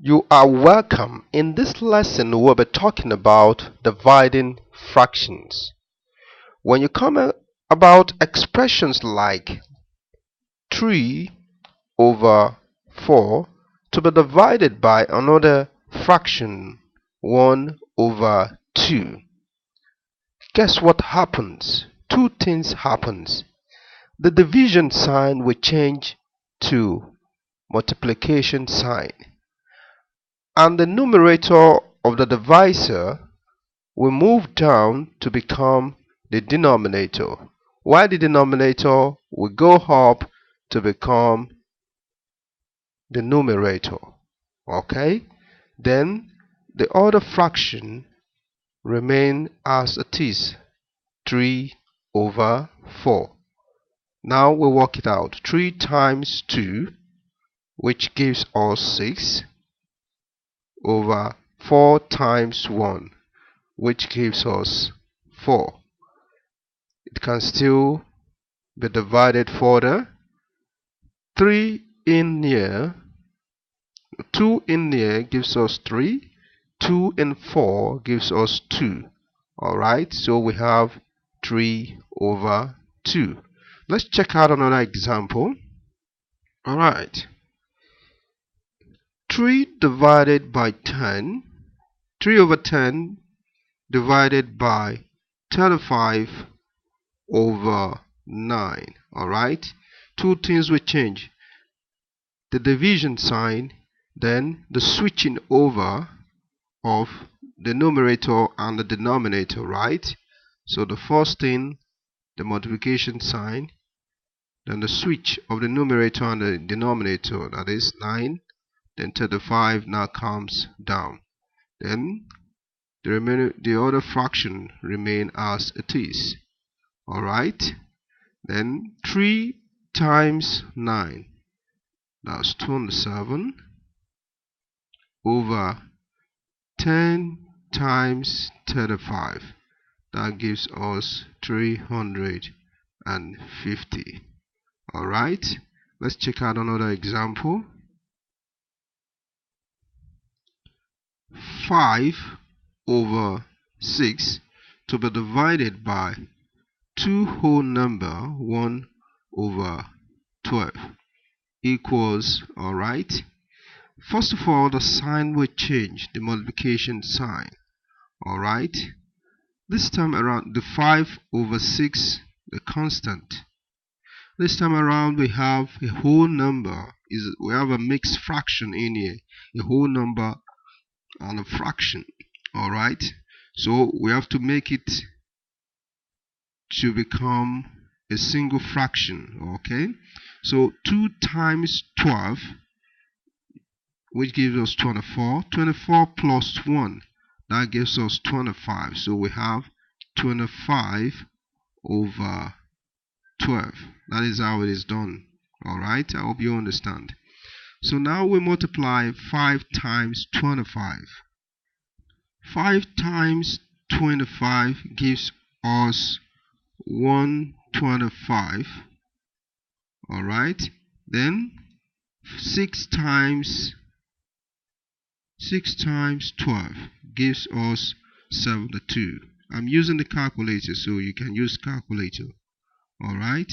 You are welcome. In this lesson, we'll be talking about dividing fractions. When you come about expressions like 3 over 4 to be divided by another fraction 1 over 2, guess what happens? Two things happens. The division sign will change to multiplication sign, and the numerator of the divisor will move down to become the denominator, while the denominator will go up to become the numerator. Okay? Then the other fraction remain as it is, 3 over 4. Now we work it out. 3 times 2, which gives us 6, over 4 times 1, which gives us 4. It can still be divided further. 3 in here, 2 in here gives us 3, 2 in 4 gives us 2. Alright, so we have 3 over 2. Let's check out another example. Alright, 3 divided by 10, 3 over 10 divided by 35 over 9. Alright, two things will change: the division sign, then the switching over of the numerator and the denominator, right? So the first thing, the multiplication sign, then the switch of the numerator and the denominator, that is 9, then 35 now comes down. Then the other fraction remain as it is. Alright, then 3 times 9, that's 27, over 10 times 35, that gives us 350. Alright, let's check out another example. 5 over 6 to be divided by 2 whole number 1 over 12 equals, alright, first of all the sign will change, the multiplication sign. Alright, this time around the 5 over 6, the constant. This time around we have a whole number, we have a mixed fraction in here, a whole number and a fraction. Alright, so we have to make it to become a single fraction. Okay, so 2 times 12, which gives us 24. 24 plus 1, that gives us 25. So we have 25 over 12. That is how it is done. Alright, I hope you understand. So now we multiply 5 times 25. 5 times 25 gives us 125. Alright, then 6 times 12 gives us 72. I'm using the calculator, so you can use calculator. Alright,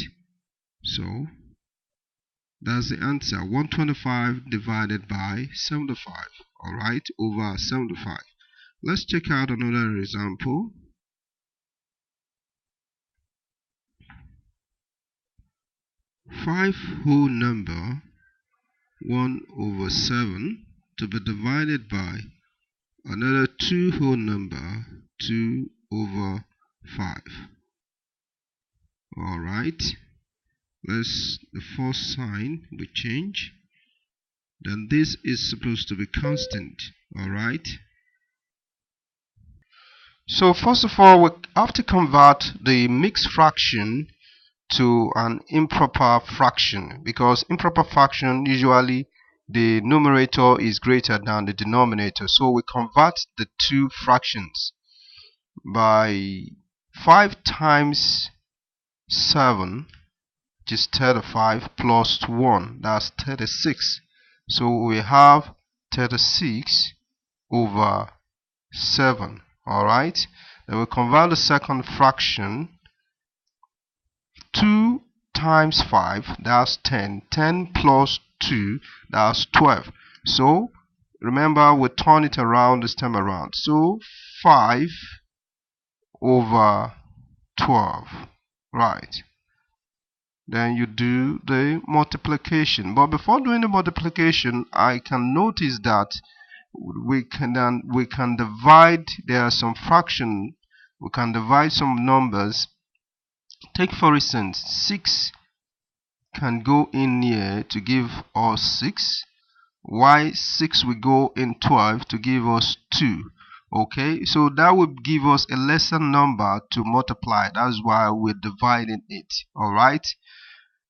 so that's the answer, 125 divided by 75. Alright, over 75. Let's check out another example. 5 whole number 1 over 7 to be divided by another 2 whole number 2 over 5. Alright, the first sign will change, then this is supposed to be constant. Alright, so first of all we have to convert the mixed fraction to an improper fraction, because improper fraction usually the numerator is greater than the denominator. So we convert the two fractions by 5 times 7, which is 35, plus 1, that's 36. So we have 36 over 7. Alright, then we convert the second fraction. 2 times 5, that's 10. 10 plus 2, that's 12. So remember, we turn it around this time around. So 5 over 12. Right. Then you do the multiplication. But before doing the multiplication, I can notice that we can divide. There are some fraction. We can divide some numbers. Take for instance, 6 can go in here to give us 6. Why 6 will go in 12 to give us 2. Okay, so that would give us a lesser number to multiply. That's why we're dividing it. Alright,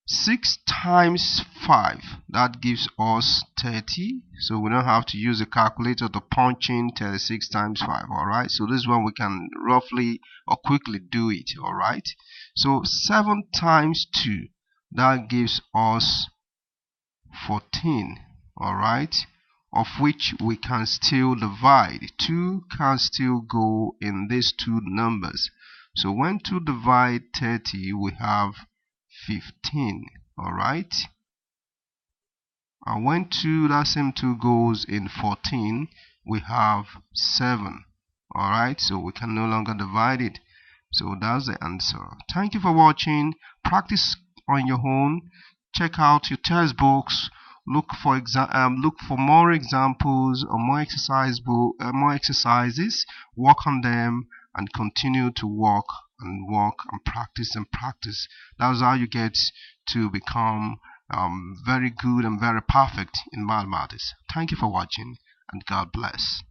6 times 5, that gives us 30. So we don't have to use a calculator to punch in 36 times 5. Alright, so this one we can roughly or quickly do it. Alright, so 7 times 2, that gives us 14. Alright, of which we can still divide. 2 can still go in these two numbers. So when 2 divide 30, we have 15. Alright, and when 2, that same 2 goes in 14, we have 7. Alright, so we can no longer divide it. So that's the answer. Thank you for watching. Practice on your own. Check out your textbooks. Look for more examples or more exercises. Work on them and continue to work and practice and practice. That's how you get to become very good and very perfect in mathematics. Thank you for watching, and God bless.